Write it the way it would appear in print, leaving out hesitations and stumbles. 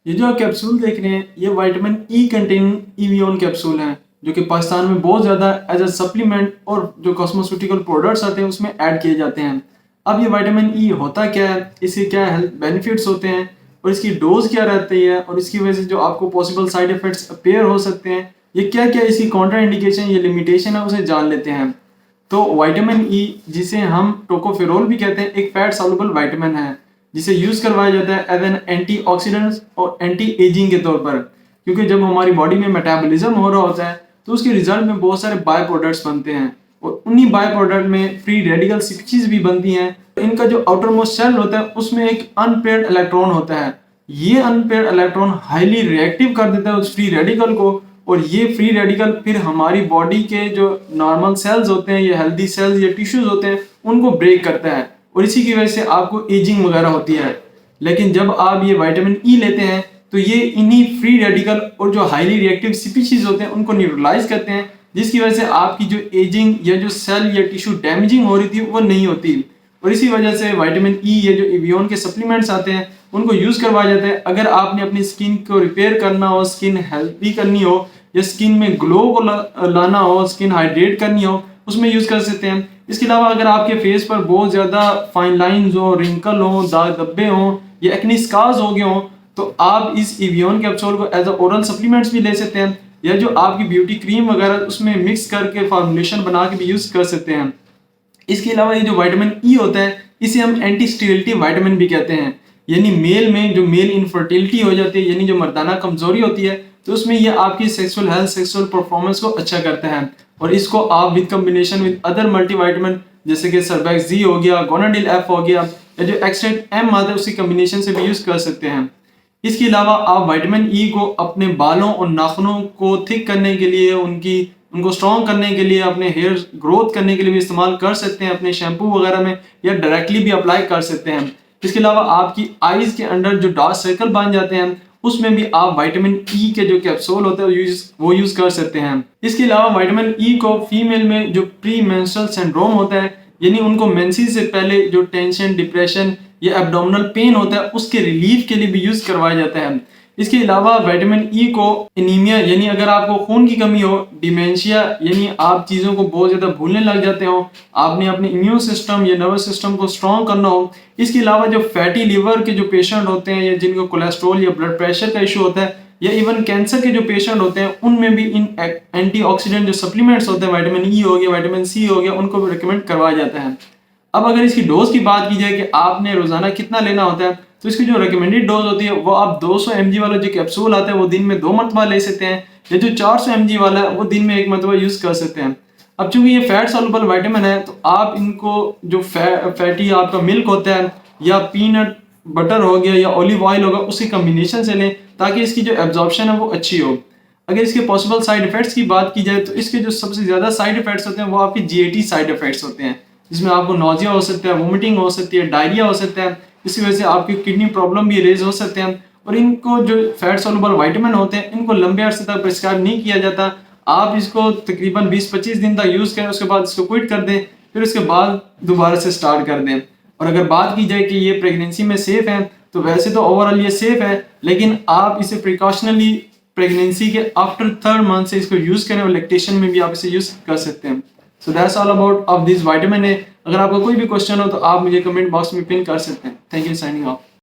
ये जो आप कैप्सूल देख रहे हैं ये विटामिन ई कंटेनिंग इवियोन कैप्सूल हैं जो कि पाकिस्तान में बहुत ज़्यादा एज अ सप्लीमेंट और जो कॉस्मेटिकल प्रोडक्ट्स आते हैं उसमें ऐड किए जाते हैं। अब ये विटामिन ई होता क्या है, इसके क्या हेल्थ बेनिफिट्स होते हैं और इसकी डोज क्या रहती है और इसकी वजह से जो आपको पॉसिबल साइड इफेक्ट्स अपेयर हो सकते हैं, ये क्या क्या इसकी काउंटर इंडिकेशन ये लिमिटेशन है उसे जान लेते हैं। तो विटामिन ई जिसे हम टोकोफेरोल भी कहते हैं एक फैट सॉल्युबल विटामिन है जिसे यूज करवाया जाता है एज एन एंटीऑक्सीडेंट और एंटी एजिंग के तौर पर, क्योंकि जब हमारी बॉडी में मेटाबॉलिज्म हो रहा होता है तो उसके रिजल्ट में बहुत सारे बाय प्रोडक्ट्स बनते हैं और उन्हीं बाय प्रोडक्ट में फ्री रेडिकल स्पीशीज भी बनती हैं। तो इनका जो आउटर मोस्ट सेल होता है उसमें एक अनपेयर्ड इलेक्ट्रॉन होता है। ये अनपेयर्ड इलेक्ट्रॉन हाईली रिएक्टिव कर देता है उस फ्री रेडिकल को और ये फ्री रेडिकल फिर हमारी बॉडी के जो नॉर्मल सेल्स होते हैं या हेल्दी सेल्स या टिश्यूज होते हैं उनको ब्रेक करता है और इसी की वजह से आपको एजिंग वगैरह होती है। लेकिन जब आप ये विटामिन ई लेते हैं तो ये इन्हीं फ्री रेडिकल और जो हाईली रिएक्टिव स्पीशीज होते हैं उनको न्यूट्रलाइज करते हैं, जिसकी वजह से आपकी जो एजिंग या जो सेल या टिश्यू डैमेजिंग हो रही थी वो नहीं होती। और इसी वजह से विटामिन ई ये जो इवियोन के सप्लीमेंट्स आते हैं उनको यूज करवाया जाता है अगर आपने अपनी स्किन को रिपेयर करना हो, स्किन हेल्थी करनी हो या स्किन में ग्लो को लाना हो, स्किन हाइड्रेट करनी हो, उसमें यूज कर सकते हैं। इसके अलावा अगर आपके फेस पर बहुत ज्यादा फाइन लाइंस हो, रिंकल हो, दाग धब्बे हो या एक्ने स्कार्स हो गए हो तो आप इस इवियोन कैप्सूल को एज अ ओरल सप्लीमेंट्स भी ले सकते हैं या जो आपकी ब्यूटी क्रीम वगैरह उसमें मिक्स करके फॉर्मुलेशन बना के भी यूज कर सकते हैं। इसके अलावा ये जो विटामिन ई होता है इसे हम एंटी स्टेरिलिटी विटामिन भी कहते हैं, यानी मेल में जो मेल इनफर्टिलिटी हो जाती है यानी जो मर्दाना कमजोरी होती है तो उसमें ये आपकी सेक्सुअल हेल्थ, सेक्सुअल परफॉर्मेंस को अच्छा करता है। और इसको आप with combination with other multivitamin जैसे कि सर्बैक्स जी हो गया, गोनाडिल एफ हो गया या जो एक्सट्रैक्ट एम आता है उसकी कॉम्बिनेशन से भी यूज कर सकते हैं। इसके अलावा आप विटामिन ई को अपने बालों और नाखूनों को थिक करने के लिए, उनको स्ट्रॉन्ग करने के लिए, अपने हेयर ग्रोथ करने के लिए भी इस्तेमाल कर सकते हैं अपने शैम्पू वगैरह में या डायरेक्टली भी अप्लाई कर सकते हैं। इसके अलावा आपकी आईज के अंडर जो डार्क सर्कल बन जाते हैं उसमें भी आप विटामिन ई के जो कैप्सूल होते हैं वो यूज कर सकते हैं। इसके अलावा विटामिन ई को फीमेल में जो प्री मेंस्ट्रुअल सिंड्रोम होता है यानी उनको मेंसेस से पहले जो टेंशन, डिप्रेशन या एब्डोमिनल पेन होता है उसके रिलीफ के लिए भी यूज करवाया जाता है। इसके अलावा विटामिन ई को एनीमिया यानी अगर आपको खून की कमी हो, डिमेंशिया यानी आप चीज़ों को बहुत ज़्यादा भूलने लग जाते हो, आपने अपने इम्यून सिस्टम या नर्वस सिस्टम को स्ट्रॉन्ग करना हो। इसके अलावा जो फैटी लिवर के जो पेशेंट होते हैं या जिनको कोलेस्ट्रॉल या ब्लड प्रेशर का इशू होता है या इवन कैंसर के जो पेशेंट होते हैं उनमें भी इन एंटीऑक्सीडेंट जो सप्लीमेंट्स होते हैं, विटामिन ई हो गया, विटामिन सी हो गया, उनको भी रिकमेंड करवाया जाता है। अब अगर इसकी डोज की बात की जाए कि आपने रोजाना कितना लेना होता है तो इसकी जो रिकमेंडेड डोज होती है वो आप 200 mg वाला जो कैप्सूल आता है वो दिन में 2 मरतबा ले सकते हैं या जो 400 mg वाला है वो दिन में 1 मरतबा यूज कर सकते हैं। अब चूंकि ये फैट सॉल्युबल विटामिन है तो आप इनको जो फैटी आपका मिल्क होता है या पीनट बटर हो गया या ऑलिव ऑयल होगा उसकी कम्बिनेशन से लें ताकि इसकी जो एब्जॉर्प्शन है वो अच्छी हो। अगर इसके पॉसिबल साइड इफेक्ट्स की बात की जाए तो इसके जो सबसे ज्यादा साइड इफेक्ट्स होते हैं वो आपकी जीएटी साइड इफेक्ट्स होते हैं, जिसमें आपको नोजिया हो सकता है, वोमिटिंग हो सकती है, डायरिया हो सकता है। इसी वजह से आपकी किडनी प्रॉब्लम भी रेज हो सकते हैं। और इनको जो फैट सॉल्युबल विटामिन होते हैं इनको लंबे अरसे तक प्रिस्क्राइब नहीं किया जाता। आप इसको तकरीबन 20-25 दिन तक यूज करें, उसके बाद इसको क्विट कर दें, फिर उसके बाद दोबारा से स्टार्ट कर दें। और अगर बात की जाए कि ये प्रेगनेंसी में सेफ है तो वैसे तो ओवरऑल ये सेफ है, लेकिन आप इसे प्रिकॉशनली प्रेगनेंसी के आफ्टर 3rd मंथ से इसको यूज करें और लैक्टेशन में भी आप इसे यूज कर सकते हैं। So that's all about of this vitamin A. अगर आपका कोई भी क्वेश्चन हो तो आप मुझे कमेंट बॉक्स में पिन कर सकते हैं। Thank you, signing off.